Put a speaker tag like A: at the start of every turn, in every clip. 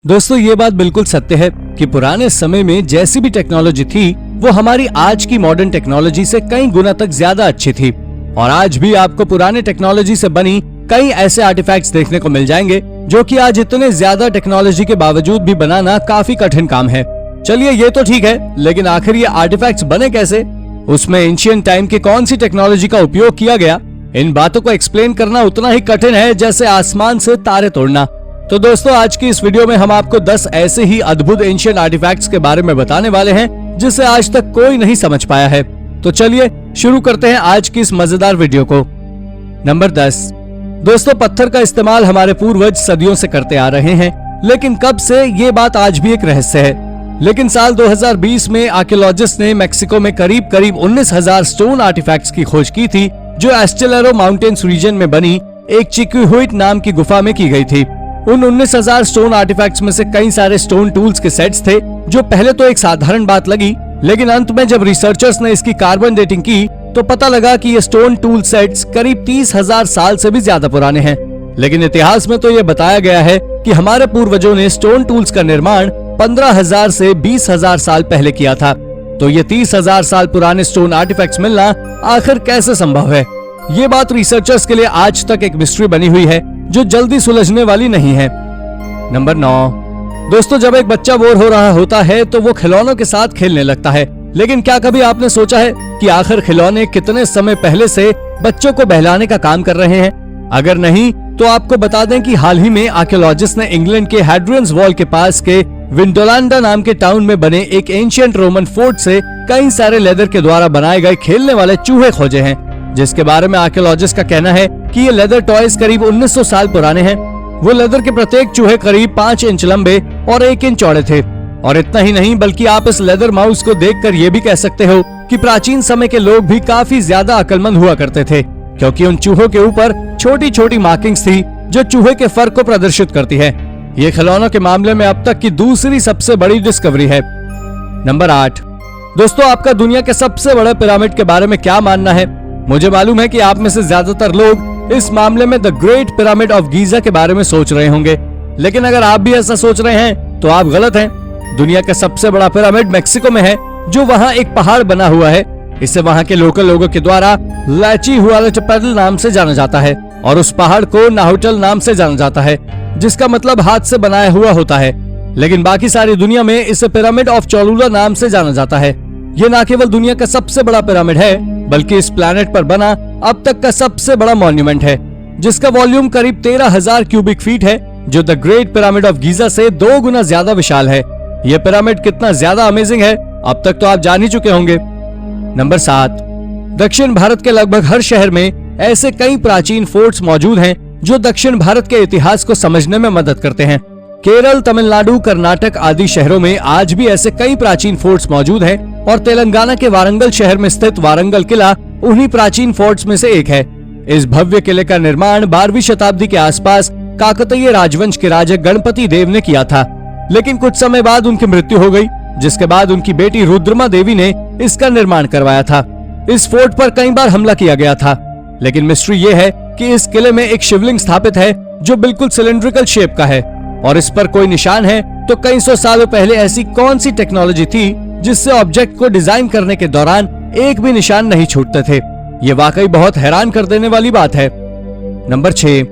A: दोस्तों ये बात बिल्कुल सत्य है कि पुराने समय में जैसी भी टेक्नोलॉजी थी वो हमारी आज की मॉडर्न टेक्नोलॉजी से कई गुना तक ज्यादा अच्छी थी। और आज भी आपको पुराने टेक्नोलॉजी से बनी कई ऐसे आर्टिफैक्ट्स देखने को मिल जाएंगे जो कि आज इतने ज्यादा टेक्नोलॉजी के बावजूद भी बनाना काफी कठिन काम है। चलिए ये तो ठीक है, लेकिन आखिर ये आर्टिफैक्ट्स बने कैसे, उसमें एंशिएंट टाइम की कौन सी टेक्नोलॉजी का उपयोग किया गया, इन बातों को एक्सप्लेन करना उतना ही कठिन है जैसे आसमान से तारे तोड़ना। तो दोस्तों आज की इस वीडियो में हम आपको 10 ऐसे ही अद्भुत एंशिएंट आर्टिफैक्ट्स के बारे में बताने वाले हैं जिसे आज तक कोई नहीं समझ पाया है। तो चलिए शुरू करते हैं आज की इस मजेदार वीडियो को। नंबर 10। दोस्तों पत्थर का इस्तेमाल हमारे पूर्वज सदियों से करते आ रहे हैं, लेकिन कब से ये बात आज भी एक रहस्य है। लेकिन साल 2020 में आर्कियोलॉजिस्ट ने मेक्सिको में करीब 19,000 स्टोन आर्टिफैक्ट्स की खोज की थी जो एस्टेलेरो माउंटेन्स रीजन में बनी एक चिक्विहुइट नाम की गुफा में की गई थी। उन 19,000 स्टोन आर्टिफैक्ट्स में से कई सारे स्टोन टूल्स के सेट्स थे जो पहले तो एक साधारण बात लगी, लेकिन अंत में जब रिसर्चर्स ने इसकी कार्बन डेटिंग की तो पता लगा कि ये स्टोन टूल सेट्स करीब 30,000 साल से भी ज्यादा पुराने हैं। लेकिन इतिहास में तो ये बताया गया है कि हमारे पूर्वजों ने स्टोन टूल्स का निर्माण 15,000 से 20,000 साल पहले किया था। तो ये 30,000 साल पुराने स्टोन आर्टिफैक्ट्स मिलना आखिर कैसे संभव है, ये बात रिसर्चर्स के लिए आज तक एक मिस्ट्री बनी हुई है जो जल्दी सुलझने वाली नहीं है। नंबर 9। दोस्तों जब एक बच्चा बोर हो रहा होता है तो वो खिलौनों के साथ खेलने लगता है, लेकिन क्या कभी आपने सोचा है कि आखिर खिलौने कितने समय पहले से बच्चों को बहलाने का काम कर रहे हैं? अगर नहीं तो आपको बता दें कि हाल ही में आर्कियोलॉजिस्ट ने इंग्लैंड के हैड्रियंस वॉल के पास के विंडोलांडा नाम के टाउन में बने एक एंशिएंट रोमन फोर्ट से कई सारे लेदर के द्वारा बनाए गए खेलने वाले चूहे खोजे हैं, जिसके बारे में आर्कियोलॉजिस्ट का कहना है कि ये लेदर टॉयज करीब 1900 साल पुराने हैं। वो लेदर के प्रत्येक चूहे करीब 5 इंच लंबे और 1 इंच चौड़े थे। और इतना ही नहीं बल्कि आप इस लेदर माउस को देखकर ये भी कह सकते हो कि प्राचीन समय के लोग भी काफी ज्यादा अक्लमंद हुआ करते थे, क्योंकि उन चूहों के ऊपर छोटी छोटी मार्किंग्स थी जो चूहे के फर को प्रदर्शित करती है। ये खिलौनों के मामले में अब तक की दूसरी सबसे बड़ी डिस्कवरी है। नंबर 8। दोस्तों आपका दुनिया के सबसे बड़े पिरामिड के बारे में क्या मानना है? मुझे मालूम है कि आप में से ज्यादातर लोग इस मामले में the great pyramid of Giza के बारे में सोच रहे होंगे, लेकिन अगर आप भी ऐसा सोच रहे हैं तो आप गलत हैं। दुनिया का सबसे बड़ा पिरामिड मेक्सिको में है, जो वहाँ एक पहाड़ बना हुआ है। इसे वहाँ के लोकल लोगों के द्वारा लाचिहुआलटेपेटल नाम से जाना जाता है और उस पहाड़ को नाहुटल नाम से जाना जाता है, जिसका मतलब हाथ से बनाया हुआ होता है। लेकिन बाकी सारी दुनिया में इसे पिरामिड ऑफ चोलुला नाम से जाना जाता है। ये न केवल दुनिया का सबसे बड़ा पिरामिड है बल्कि इस प्लैनेट पर बना अब तक का सबसे बड़ा मॉन्यूमेंट है, जिसका वॉल्यूम करीब 13,000 क्यूबिक फीट है, जो the great pyramid of Giza से 2 गुना ज्यादा विशाल है। यह पिरामिड कितना ज्यादा अमेजिंग है अब तक तो आप जान ही चुके होंगे। नंबर 7। दक्षिण भारत के लगभग हर शहर में ऐसे कई प्राचीन फोर्ट्स मौजूद हैं जो दक्षिण भारत के इतिहास को समझने में मदद करते हैं। केरल, तमिलनाडु, कर्नाटक आदि शहरों में आज भी ऐसे कई प्राचीन फोर्ट्स मौजूद हैं और तेलंगाना के वारंगल शहर में स्थित वारंगल किला उन्हीं प्राचीन फोर्ट्स में से एक है। इस भव्य किले का निर्माण 12वीं शताब्दी के आसपास काकतीय राजवंश के राजा गणपति देव ने किया था, लेकिन कुछ समय बाद उनकी मृत्यु हो गई, जिसके बाद उनकी बेटी रुद्रमा देवी ने इसका निर्माण करवाया था। इस फोर्ट पर कई बार हमला किया गया था, लेकिन मिस्ट्री ये है कि इस किले में एक शिवलिंग स्थापित है जो बिल्कुल सिलेंड्रिकल शेप का है और इस पर कोई निशान है। तो कई सौ सालों पहले ऐसी कौन सी टेक्नोलॉजी थी जिससे ऑब्जेक्ट को डिजाइन करने के दौरान एक भी निशान नहीं छूटते थे? ये वाकई बहुत हैरान कर देने वाली बात है। नंबर 6।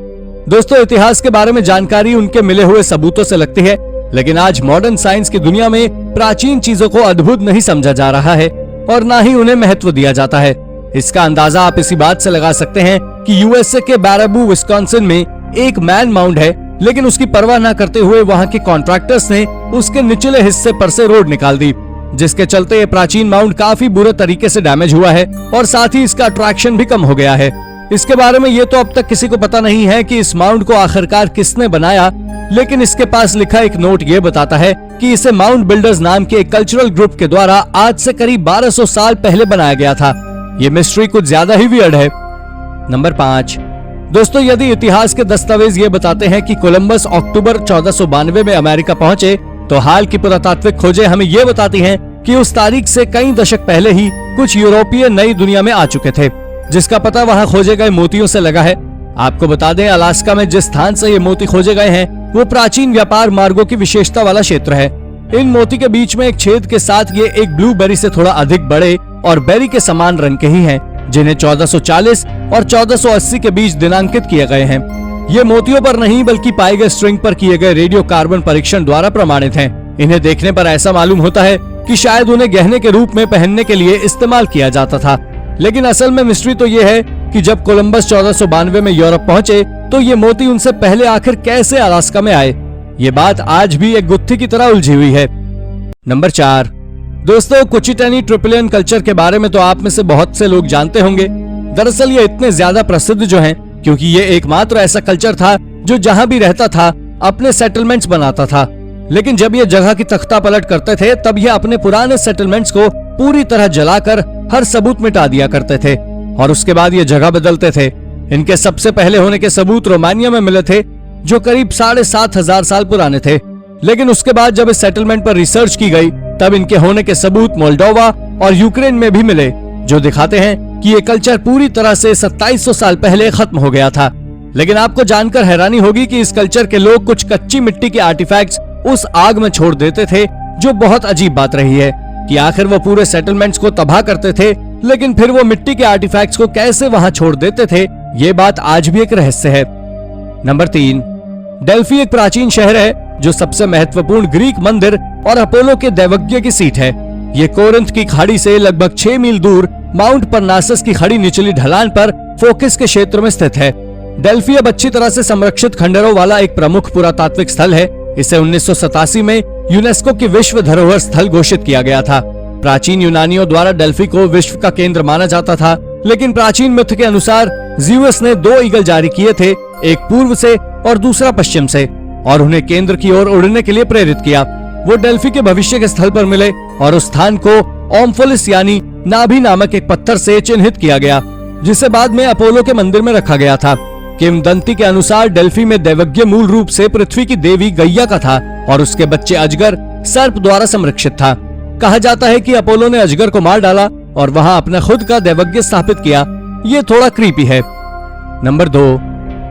A: दोस्तों इतिहास के बारे में जानकारी उनके मिले हुए सबूतों से लगती है, लेकिन आज मॉडर्न साइंस की दुनिया में प्राचीन चीजों को अद्भुत नहीं समझा जा रहा है और न ही उन्हें महत्व दिया जाता है। इसका अंदाजा आप इसी बात से लगा सकते हैं कि यूएसए के बैराबू विस्कॉन्सिन में एक मैन माउंड है, लेकिन उसकी परवाह न करते हुए वहाँ के कॉन्ट्रैक्टर्स ने उसके निचले हिस्से पर से रोड निकाल दी, जिसके चलते ये प्राचीन माउंट काफी बुरे तरीके से डैमेज हुआ है और साथ ही इसका अट्रैक्शन भी कम हो गया है। इसके बारे में ये तो अब तक किसी को पता नहीं है कि इस माउंट को आखिरकार किसने बनाया, लेकिन इसके पास लिखा एक नोट ये बताता है कि इसे माउंट बिल्डर्स नाम के एक कल्चरल ग्रुप के द्वारा आज से करीब 1200 साल पहले बनाया गया था। ये मिस्ट्री कुछ ज्यादा ही वियर्ड है। नंबर 5। दोस्तों यदि इतिहास के दस्तावेज ये बताते हैं कि कोलंबस अक्टूबर 1492 में अमेरिका पहुंचे, तो हाल की पुरातात्विक खोजें हमें ये बताती हैं कि उस तारीख से कई दशक पहले ही कुछ यूरोपीय नई दुनिया में आ चुके थे, जिसका पता वहां खोजे गए मोतियों से लगा है। आपको बता दें अलास्का में जिस स्थान से ये मोती खोजे गए हैं वो प्राचीन व्यापार मार्गों की विशेषता वाला क्षेत्र है। इन मोती के बीच में एक छेद के साथ ये एक ब्लूबेरी से थोड़ा अधिक बड़े और बेरी के समान रंग के ही हैं, जिन्हें 1440 और 1480 के बीच दिनांकित किए गए हैं। ये मोतियों पर नहीं बल्कि पाए गए स्ट्रिंग पर किए गए रेडियो कार्बन परीक्षण द्वारा प्रमाणित हैं। इन्हें देखने पर ऐसा मालूम होता है कि शायद उन्हें गहने के रूप में पहनने के लिए इस्तेमाल किया जाता था। लेकिन असल में मिस्ट्री तो ये है कि जब कोलंबस 1492 में यूरोप पहुंचे तो ये मोती उनसे पहले आखिर कैसे अलास्का में आए, ये बात आज भी एक गुत्थी की तरह उलझी हुई है। नंबर 4, दोस्तों कुचिटनी ट्रिपलियन कल्चर के बारे में तो आप में से बहुत से लोग जानते होंगे। दरअसल ये इतने ज्यादा प्रसिद्ध जो हैं क्योंकि ये एकमात्र ऐसा कल्चर था जो जहां भी रहता था अपने सेटलमेंट्स बनाता था। लेकिन जब ये जगह की तख्ता पलट करते थे तब ये अपने पुराने सेटलमेंट्स को पूरी तरह जलाकर हर सबूत मिटा दिया करते थे और उसके बाद ये जगह बदलते थे। इनके सबसे पहले होने के सबूत रोमानिया में मिले थे जो करीब 7,500 साल पुराने थे। लेकिन उसके बाद जब इस सेटलमेंट पर रिसर्च की गई तब इनके होने के सबूत मोल्डोवा और यूक्रेन में भी मिले, जो दिखाते हैं कि ये कल्चर पूरी तरह से 2700 साल पहले खत्म हो गया था। लेकिन आपको जानकर हैरानी होगी कि इस कल्चर के लोग कुछ कच्ची मिट्टी के आर्टिफैक्ट्स उस आग में छोड़ देते थे, जो बहुत अजीब बात रही है कि आखिर वो पूरे सेटलमेंट्स को तबाह करते थे, लेकिन फिर वो मिट्टी के आर्टिफैक्ट्स को कैसे वहां छोड़ देते थे, ये बात आज भी एक रहस्य है। नंबर 3, डेल्फी एक प्राचीन शहर है जो सबसे महत्वपूर्ण ग्रीक मंदिर और अपोलो के दैवज्ञ की सीट है। ये कोरिंथ की खाड़ी से लगभग 6 मील दूर माउंट परनासस की खड़ी निचली ढलान पर फोकस के क्षेत्र में स्थित है। डेल्फी अब अच्छी तरह से संरक्षित खंडरों वाला एक प्रमुख पुरातात्विक स्थल है। इसे 1987 में यूनेस्को की विश्व धरोहर स्थल घोषित किया गया था। प्राचीन यूनानियों द्वारा डेल्फी को विश्व का केंद्र माना जाता था, लेकिन प्राचीन मिथ के अनुसार ज़्यूस ने 2 ईगल जारी किए थे, एक पूर्व से और दूसरा पश्चिम से, और उन्हें केंद्र की ओर उड़ने के लिए प्रेरित किया। वो डेल्फी के भविष्य के स्थल पर मिले और उस स्थान को ओम्फोलिस यानी नाभि नामक एक पत्थर से चिन्हित किया गया, जिसे बाद में अपोलो के मंदिर में रखा गया था। किंवदंती के अनुसार डेल्फी में दैवज्ञ मूल रूप से पृथ्वी की देवी गैया का था और उसके बच्चे अजगर सर्प द्वारा संरक्षित था। कहा जाता है कि अपोलो ने अजगर को मार डाला और वहां अपना खुद का दैवज्ञ स्थापित किया। ये थोड़ा क्रीपी है। नंबर 2,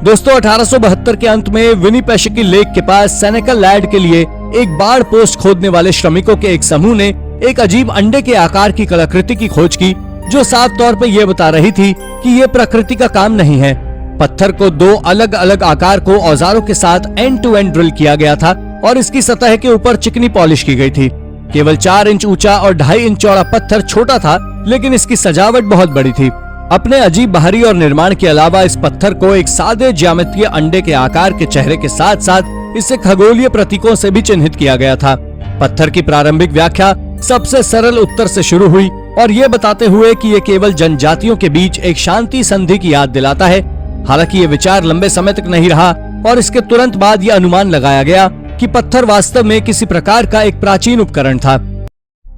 A: दोस्तों 1872 के अंत में विनिपेशकी लेक के पास सेनेका लैंड के लिए एक बाढ़ पोस्ट खोदने वाले श्रमिकों के एक समूह ने एक अजीब अंडे के आकार की कलाकृति की खोज की, जो साफ तौर पर यह बता रही थी कि यह प्रकृति का काम नहीं है। पत्थर को 2 अलग अलग आकार को औजारों के साथ एंड टू एंड ड्रिल किया गया था और इसकी सतह के ऊपर चिकनी पॉलिश की गई थी। केवल 4 इंच ऊंचा और 2.5 इंच चौड़ा पत्थर छोटा था, लेकिन इसकी सजावट बहुत बड़ी थी। अपने अजीब बाहरी और निर्माण के अलावा इस पत्थर को एक सादे ज्यामितीय अंडे के आकार के चेहरे के साथ साथ इसे खगोलीय प्रतीकों से भी चिन्हित किया गया था। पत्थर की प्रारंभिक व्याख्या सबसे सरल उत्तर से शुरू हुई और ये बताते हुए कि ये केवल जनजातियों के बीच एक शांति संधि की याद दिलाता है। हालांकि ये विचार लंबे समय तक नहीं रहा और इसके तुरंत बाद ये अनुमान लगाया गया कि पत्थर वास्तव में किसी प्रकार का एक प्राचीन उपकरण था।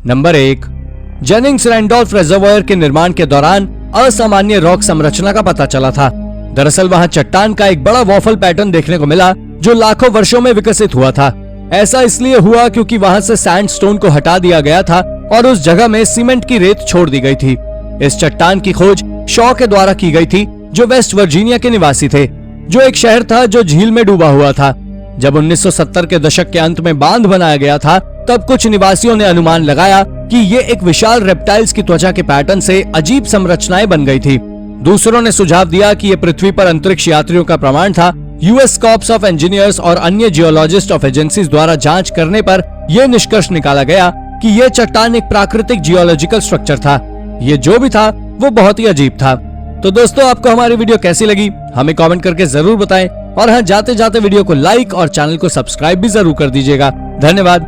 A: नंबर 1, जेनिंग्स रैंडोल्फ रिजर्वायर के निर्माण के दौरान असामान्य रॉक संरचना का पता चला था। दरअसल वहां चट्टान का एक बड़ा वॉफल पैटर्न देखने को मिला जो लाखों वर्षों में विकसित हुआ था। ऐसा इसलिए हुआ क्योंकि वहां से सैंडस्टोन को हटा दिया गया था और उस जगह में सीमेंट की रेत छोड़ दी गई थी। इस चट्टान की खोज शॉ के द्वारा की गई थी, जो वेस्ट वर्जीनिया के निवासी थे, जो एक शहर था जो झील में डूबा हुआ था। जब 1970 के दशक के अंत में बांध बनाया गया था, तब कुछ निवासियों ने अनुमान लगाया कि ये एक विशाल रेप्टाइल्स की त्वचा के पैटर्न से अजीब संरचनाएं बन गई थी। दूसरों ने सुझाव दिया कि ये पृथ्वी पर अंतरिक्ष यात्रियों का प्रमाण था। यूएस कॉर्प्स ऑफ इंजीनियर्स और अन्य जियोलॉजिस्ट ऑफ एजेंसीज द्वारा जांच करने पर यह निष्कर्ष निकाला गया कि यह चट्टान एक प्राकृतिक जियोलॉजिकल स्ट्रक्चर था। ये जो भी था वो बहुत ही अजीब था। तो दोस्तों, आपको हमारी वीडियो कैसी लगी हमें कमेंट करके जरूर बताएं और हाँ, जाते जाते वीडियो को लाइक और चैनल को सब्सक्राइब भी जरूर कर दीजिएगा। धन्यवाद।